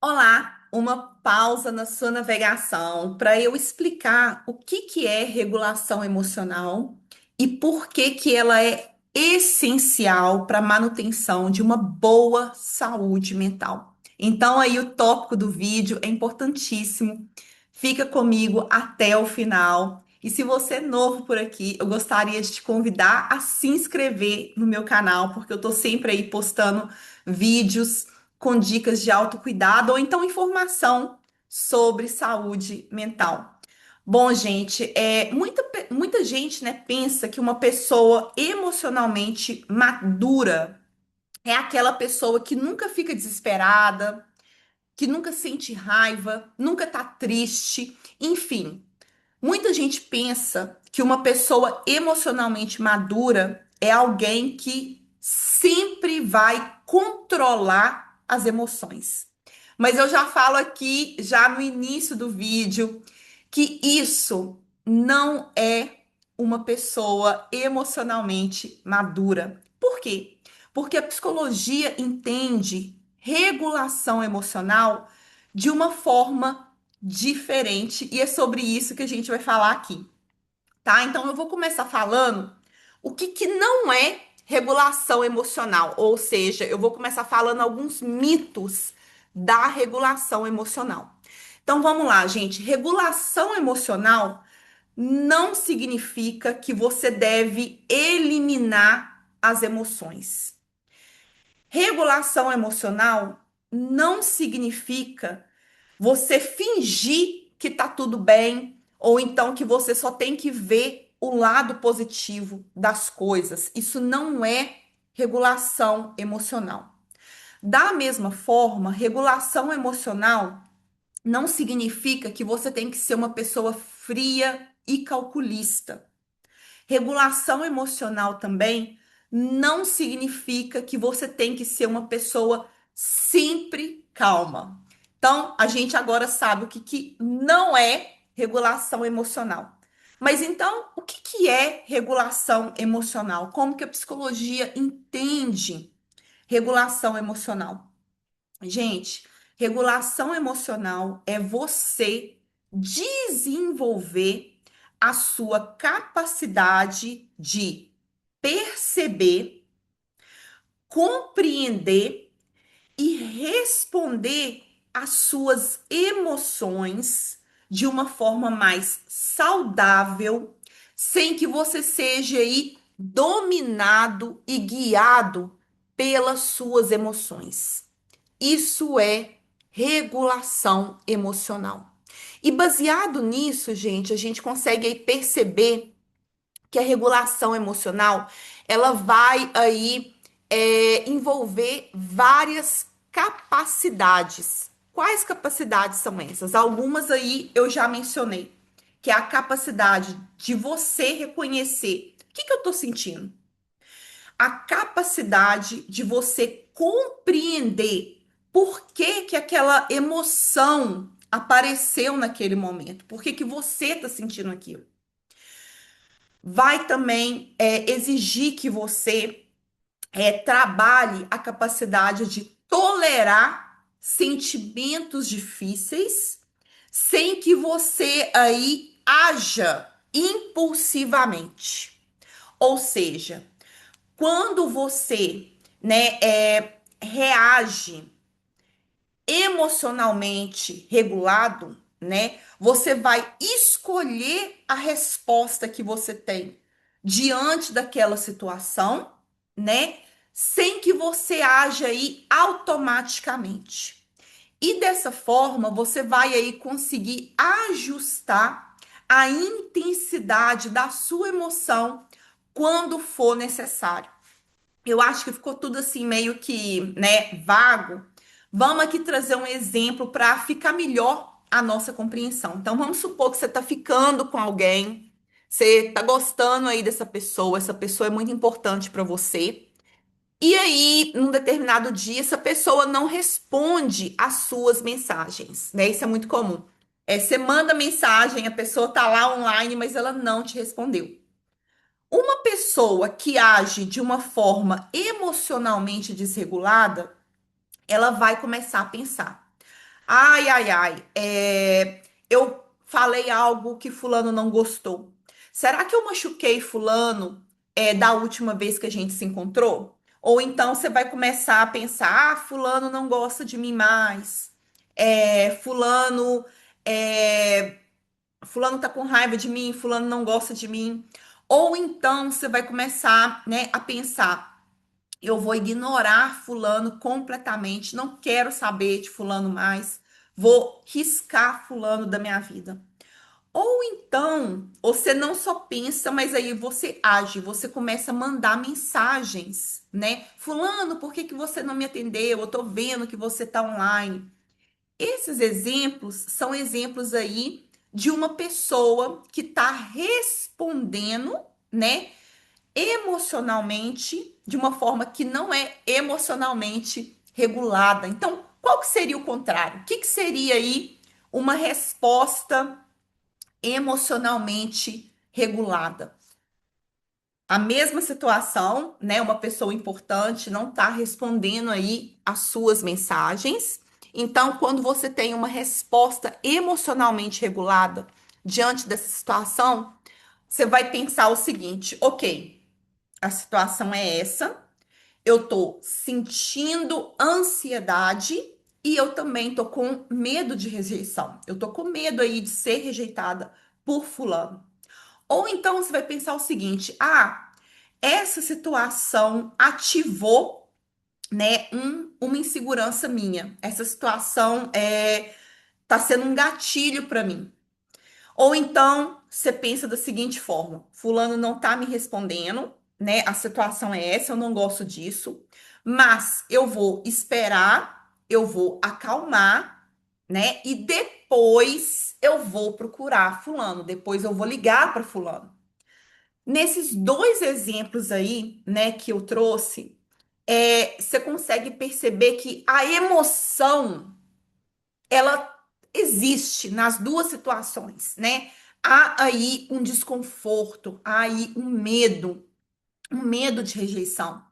Olá, uma pausa na sua navegação para eu explicar o que é regulação emocional e por que ela é essencial para a manutenção de uma boa saúde mental. Então, aí o tópico do vídeo é importantíssimo. Fica comigo até o final. E se você é novo por aqui, eu gostaria de te convidar a se inscrever no meu canal, porque eu estou sempre aí postando vídeos com dicas de autocuidado ou então informação sobre saúde mental. Bom, gente, muita gente, né, pensa que uma pessoa emocionalmente madura é aquela pessoa que nunca fica desesperada, que nunca sente raiva, nunca tá triste, enfim. Muita gente pensa que uma pessoa emocionalmente madura é alguém que sempre vai controlar as emoções. Mas eu já falo aqui, já no início do vídeo, que isso não é uma pessoa emocionalmente madura. Por quê? Porque a psicologia entende regulação emocional de uma forma diferente e é sobre isso que a gente vai falar aqui, tá? Então eu vou começar falando o que não é regulação emocional, ou seja, eu vou começar falando alguns mitos da regulação emocional. Então vamos lá, gente. Regulação emocional não significa que você deve eliminar as emoções. Regulação emocional não significa você fingir que tá tudo bem, ou então que você só tem que ver o lado positivo das coisas. Isso não é regulação emocional. Da mesma forma, regulação emocional não significa que você tem que ser uma pessoa fria e calculista. Regulação emocional também não significa que você tem que ser uma pessoa sempre calma. Então, a gente agora sabe o que não é regulação emocional. Mas então, o que é regulação emocional? Como que a psicologia entende regulação emocional? Gente, regulação emocional é você desenvolver a sua capacidade de perceber, compreender e responder às suas emoções de uma forma mais saudável, sem que você seja aí dominado e guiado pelas suas emoções. Isso é regulação emocional. E baseado nisso, gente, a gente consegue aí perceber que a regulação emocional ela vai aí envolver várias capacidades. Quais capacidades são essas? Algumas aí eu já mencionei, que é a capacidade de você reconhecer o que eu estou sentindo, a capacidade de você compreender por que aquela emoção apareceu naquele momento, por que você está sentindo aquilo. Vai também exigir que você trabalhe a capacidade de tolerar sentimentos difíceis sem que você aí haja impulsivamente. Ou seja, quando você, né, reage emocionalmente regulado, né, você vai escolher a resposta que você tem diante daquela situação, né, sem que você haja aí automaticamente. E dessa forma, você vai aí conseguir ajustar a intensidade da sua emoção quando for necessário. Eu acho que ficou tudo assim meio que, né, vago. Vamos aqui trazer um exemplo para ficar melhor a nossa compreensão. Então, vamos supor que você está ficando com alguém, você está gostando aí dessa pessoa, essa pessoa é muito importante para você. E aí, num determinado dia, essa pessoa não responde às suas mensagens, né? Isso é muito comum. Você manda mensagem, a pessoa tá lá online, mas ela não te respondeu. Uma pessoa que age de uma forma emocionalmente desregulada, ela vai começar a pensar: Ai, ai, ai. Eu falei algo que fulano não gostou. Será que eu machuquei fulano da última vez que a gente se encontrou? Ou então você vai começar a pensar, fulano não gosta de mim mais. Fulano, é, fulano tá com raiva de mim, fulano não gosta de mim. Ou então você vai começar, né, a pensar, eu vou ignorar fulano completamente, não quero saber de fulano mais, vou riscar fulano da minha vida. Ou então, você não só pensa, mas aí você age, você começa a mandar mensagens, né? Fulano, por que que você não me atendeu? Eu tô vendo que você tá online. Esses exemplos são exemplos aí de uma pessoa que tá respondendo, né? Emocionalmente de uma forma que não é emocionalmente regulada. Então, qual que seria o contrário? O que que seria aí uma resposta emocionalmente regulada? A mesma situação, né? Uma pessoa importante não está respondendo aí as suas mensagens. Então, quando você tem uma resposta emocionalmente regulada diante dessa situação, você vai pensar o seguinte: ok, a situação é essa, eu tô sentindo ansiedade e eu também tô com medo de rejeição. Eu tô com medo aí de ser rejeitada por fulano. Ou então você vai pensar o seguinte: ah, essa situação ativou, né, uma insegurança minha. Essa situação tá sendo um gatilho para mim. Ou então você pensa da seguinte forma: fulano não tá me respondendo, né? A situação é essa, eu não gosto disso, mas eu vou esperar, eu vou acalmar, né? E depois eu vou procurar fulano, depois eu vou ligar para fulano. Nesses dois exemplos aí, né, que eu trouxe, você consegue perceber que a emoção ela existe nas duas situações, né? Há aí um desconforto, há aí um medo de rejeição.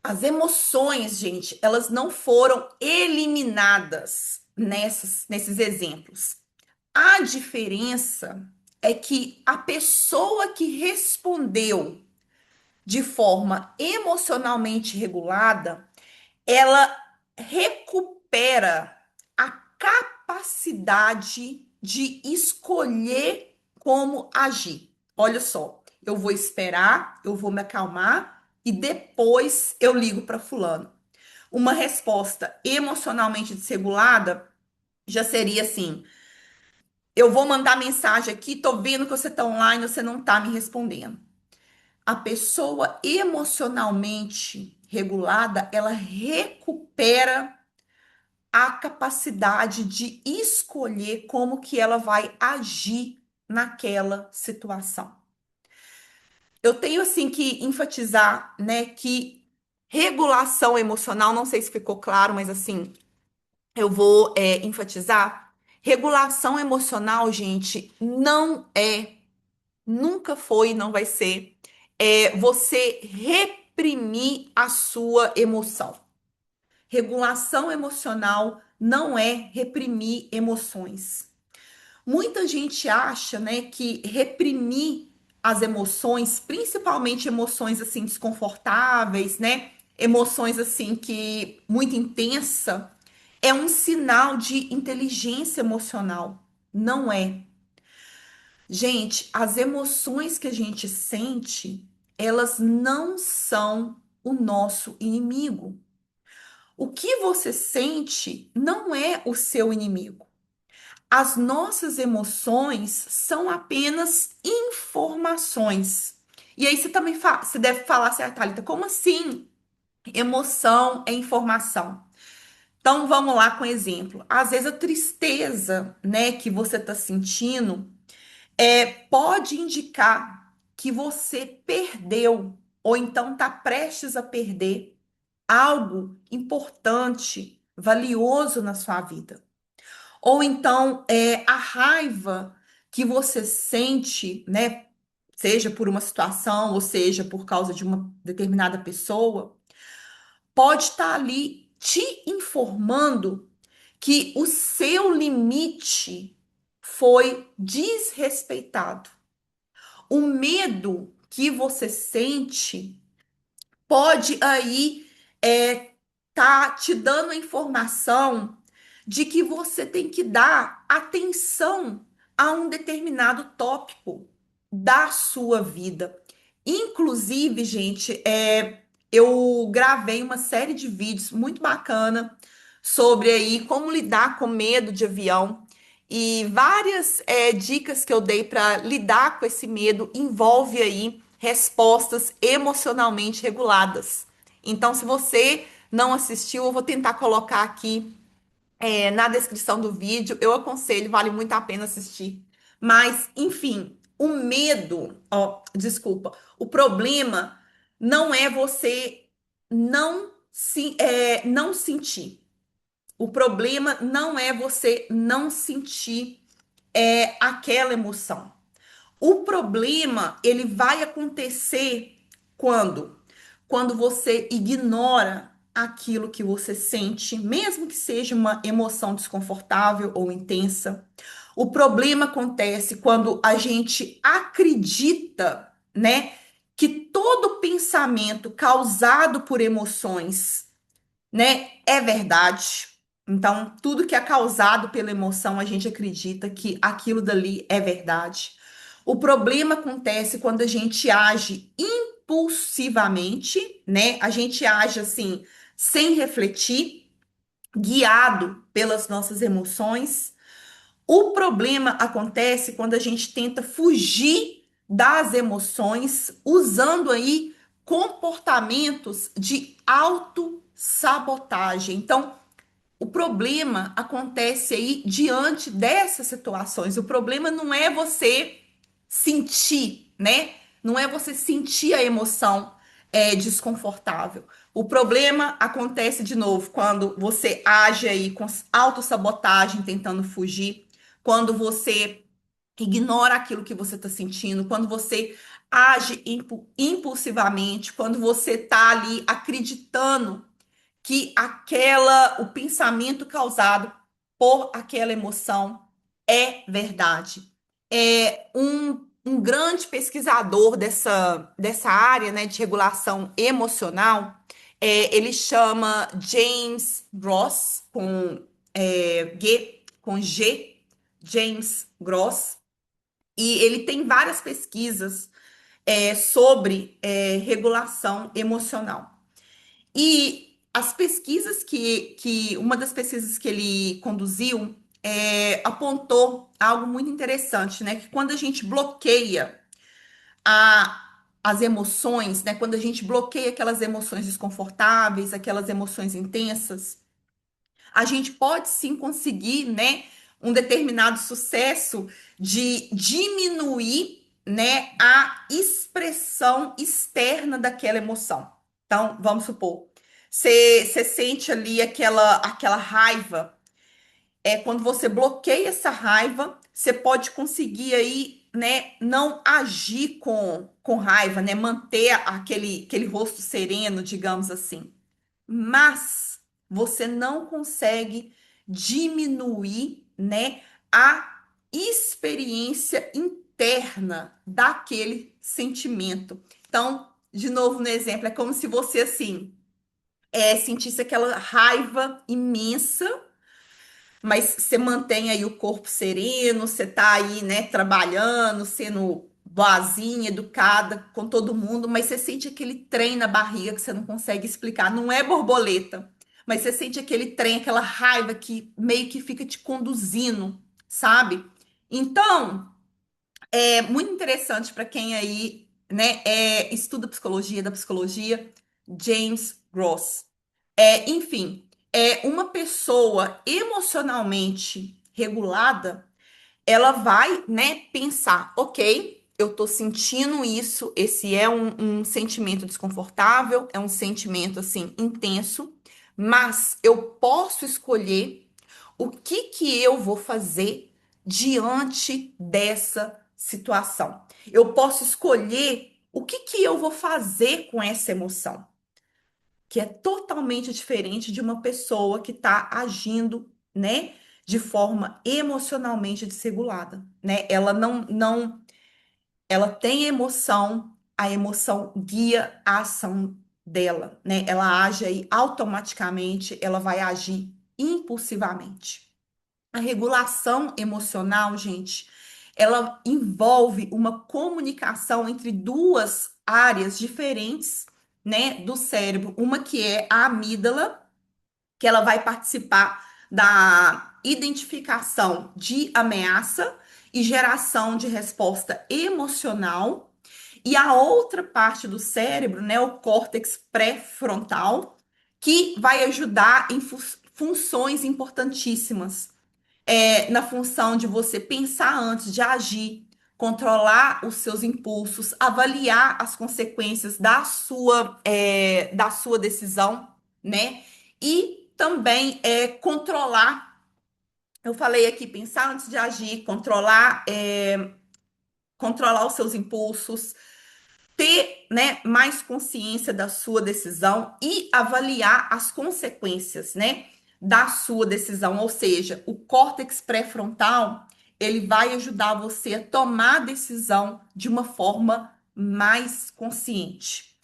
As emoções, gente, elas não foram eliminadas nesses exemplos. A diferença é que a pessoa que respondeu de forma emocionalmente regulada, ela recupera a capacidade de escolher como agir. Olha só, eu vou esperar, eu vou me acalmar e depois eu ligo para fulano. Uma resposta emocionalmente desregulada já seria assim: eu vou mandar mensagem aqui, tô vendo que você tá online, você não tá me respondendo. A pessoa emocionalmente regulada, ela recupera a capacidade de escolher como que ela vai agir naquela situação. Eu tenho assim que enfatizar, né, que regulação emocional, não sei se ficou claro, mas assim, eu vou enfatizar. Regulação emocional, gente, não é, nunca foi e não vai ser, você reprimir a sua emoção. Regulação emocional não é reprimir emoções. Muita gente acha, né, que reprimir as emoções, principalmente emoções assim desconfortáveis, né, emoções assim que muito intensa, é um sinal de inteligência emocional. Não é. Gente, as emoções que a gente sente, elas não são o nosso inimigo. O que você sente não é o seu inimigo. As nossas emoções são apenas informações. E aí você também você deve falar assim, ah, Thalita, como assim? Emoção é informação. Então vamos lá com exemplo. Às vezes a tristeza, né, que você está sentindo pode indicar que você perdeu ou então está prestes a perder algo importante, valioso na sua vida. Ou então a raiva que você sente, né, seja por uma situação ou seja por causa de uma determinada pessoa, pode estar ali te informando que o seu limite foi desrespeitado. O medo que você sente pode aí tá te dando a informação de que você tem que dar atenção a um determinado tópico da sua vida. Inclusive, gente, eu gravei uma série de vídeos muito bacana sobre aí como lidar com medo de avião. E várias dicas que eu dei para lidar com esse medo envolve aí respostas emocionalmente reguladas. Então, se você não assistiu, eu vou tentar colocar aqui na descrição do vídeo. Eu aconselho, vale muito a pena assistir. Mas, enfim, o medo, ó, desculpa, o problema não é você não sentir. O problema não é você não sentir aquela emoção. O problema, ele vai acontecer quando? Quando você ignora aquilo que você sente, mesmo que seja uma emoção desconfortável ou intensa. O problema acontece quando a gente acredita, né, que todo pensamento causado por emoções, né, é verdade. Então, tudo que é causado pela emoção, a gente acredita que aquilo dali é verdade. O problema acontece quando a gente age impulsivamente, né? A gente age assim, sem refletir, guiado pelas nossas emoções. O problema acontece quando a gente tenta fugir das emoções, usando aí comportamentos de autossabotagem. Então, o problema acontece aí diante dessas situações. O problema não é você sentir, né? Não é você sentir a emoção desconfortável. O problema acontece de novo quando você age aí com autossabotagem, tentando fugir, quando você ignora aquilo que você está sentindo, quando você age impulsivamente, quando você está ali acreditando que o pensamento causado por aquela emoção é verdade. Um grande pesquisador dessa área, né, de regulação emocional, ele chama James Gross, com G, James Gross, e ele tem várias pesquisas sobre regulação emocional. E as pesquisas uma das pesquisas que ele conduziu apontou algo muito interessante, né? Que quando a gente bloqueia as emoções, né? Quando a gente bloqueia aquelas emoções desconfortáveis, aquelas emoções intensas, a gente pode sim conseguir, né, um determinado sucesso de diminuir, né, a expressão externa daquela emoção. Então, vamos supor, você sente ali aquela raiva. Quando você bloqueia essa raiva, você pode conseguir aí, né, não agir com raiva, né, manter aquele rosto sereno, digamos assim. Mas você não consegue diminuir, né, a experiência interna daquele sentimento. Então, de novo no exemplo, é como se você assim sentisse aquela raiva imensa, mas você mantém aí o corpo sereno, você tá aí, né, trabalhando, sendo boazinha, educada com todo mundo, mas você sente aquele trem na barriga que você não consegue explicar. Não é borboleta, mas você sente aquele trem, aquela raiva que meio que fica te conduzindo, sabe? Então, é muito interessante para quem aí, né, estuda psicologia, da psicologia, James Gross. Enfim, uma pessoa emocionalmente regulada, ela vai, né, pensar, ok, eu tô sentindo isso, esse é um sentimento desconfortável, é um sentimento, assim, intenso, mas eu posso escolher o que que eu vou fazer diante dessa situação. Eu posso escolher o que que eu vou fazer com essa emoção, que é totalmente diferente de uma pessoa que está agindo né, de forma emocionalmente desregulada, né? Ela não, ela tem emoção, a emoção guia a ação dela, né? Ela age aí automaticamente, ela vai agir impulsivamente. A regulação emocional, gente, ela envolve uma comunicação entre duas áreas diferentes, né, do cérebro. Uma que é a amígdala, que ela vai participar da identificação de ameaça e geração de resposta emocional. E a outra parte do cérebro, né, o córtex pré-frontal, que vai ajudar em funções importantíssimas, na função de você pensar antes de agir, controlar os seus impulsos, avaliar as consequências da sua decisão, né? E também controlar. Eu falei aqui, pensar antes de agir, controlar os seus impulsos, ter, né, mais consciência da sua decisão e avaliar as consequências, né, da sua decisão. Ou seja, o córtex pré-frontal, ele vai ajudar você a tomar a decisão de uma forma mais consciente.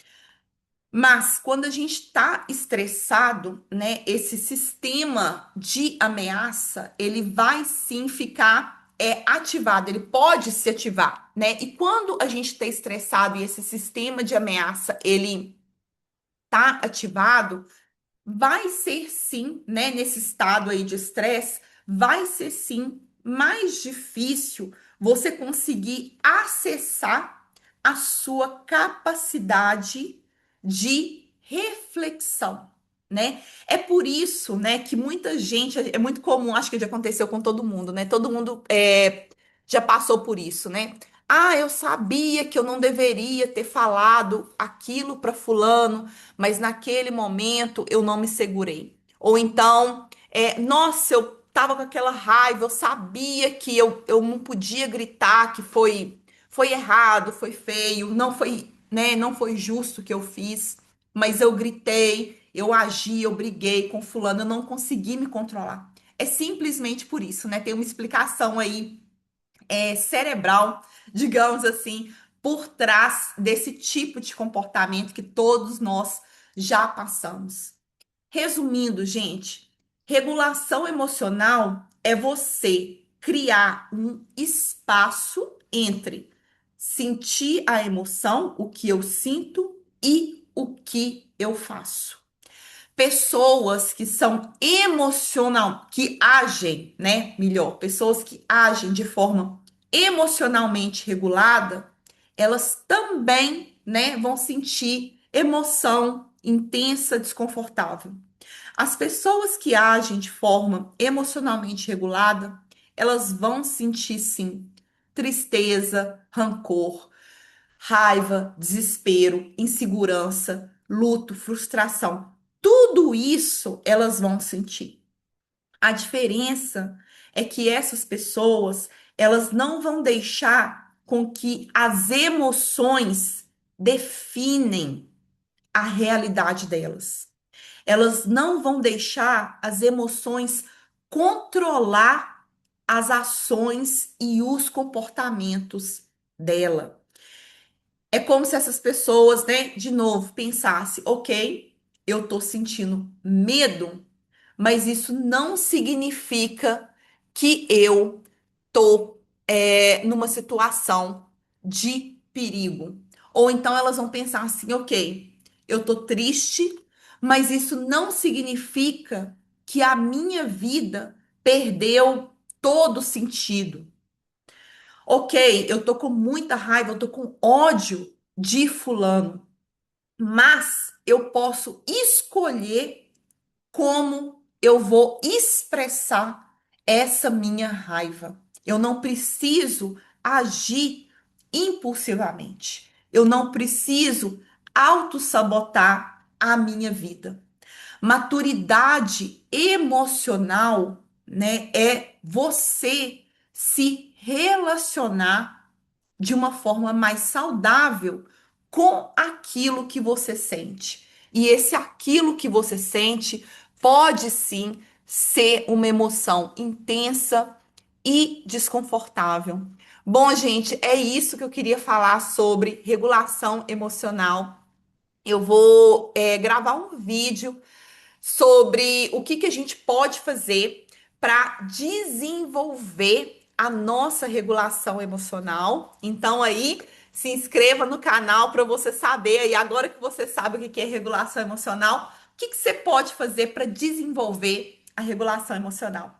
Mas quando a gente está estressado, né, esse sistema de ameaça, ele vai sim ficar ativado, ele pode se ativar, né? E quando a gente está estressado e esse sistema de ameaça ele tá ativado, vai ser sim, né, nesse estado aí de estresse, vai ser sim mais difícil você conseguir acessar a sua capacidade de reflexão, né? É por isso, né, que muita gente, é muito comum, acho que já aconteceu com todo mundo, né? Todo mundo já passou por isso, né? Ah, eu sabia que eu não deveria ter falado aquilo para fulano, mas naquele momento eu não me segurei. Ou então, nossa, eu tava com aquela raiva, eu sabia que eu não podia gritar, que foi errado, foi feio, não foi, né, não foi justo o que eu fiz, mas eu gritei, eu agi, eu briguei com fulano, eu não consegui me controlar. É simplesmente por isso, né? Tem uma explicação aí cerebral, digamos assim, por trás desse tipo de comportamento que todos nós já passamos. Resumindo, gente, regulação emocional é você criar um espaço entre sentir a emoção, o que eu sinto, e o que eu faço. Pessoas que são emocional, que agem, né? Melhor, pessoas que agem de forma emocionalmente regulada, elas também, né, vão sentir emoção intensa, desconfortável. As pessoas que agem de forma emocionalmente regulada, elas vão sentir sim tristeza, rancor, raiva, desespero, insegurança, luto, frustração. Tudo isso elas vão sentir. A diferença é que essas pessoas, elas não vão deixar com que as emoções definem a realidade delas. Elas não vão deixar as emoções controlar as ações e os comportamentos dela. É como se essas pessoas, né, de novo, pensassem, ok, eu tô sentindo medo, mas isso não significa que eu tô numa situação de perigo. Ou então elas vão pensar assim, ok, eu tô triste, mas isso não significa que a minha vida perdeu todo sentido. Ok, eu tô com muita raiva, eu tô com ódio de fulano, mas eu posso escolher como eu vou expressar essa minha raiva. Eu não preciso agir impulsivamente. Eu não preciso autossabotar a minha vida. Maturidade emocional, né, é você se relacionar de uma forma mais saudável com aquilo que você sente. E esse aquilo que você sente pode sim ser uma emoção intensa e desconfortável. Bom, gente, é isso que eu queria falar sobre regulação emocional. Eu vou, gravar um vídeo sobre o que que a gente pode fazer para desenvolver a nossa regulação emocional. Então aí se inscreva no canal para você saber aí agora que você sabe o que que é regulação emocional, o que que você pode fazer para desenvolver a regulação emocional.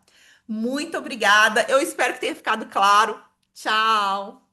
Muito obrigada. Eu espero que tenha ficado claro. Tchau.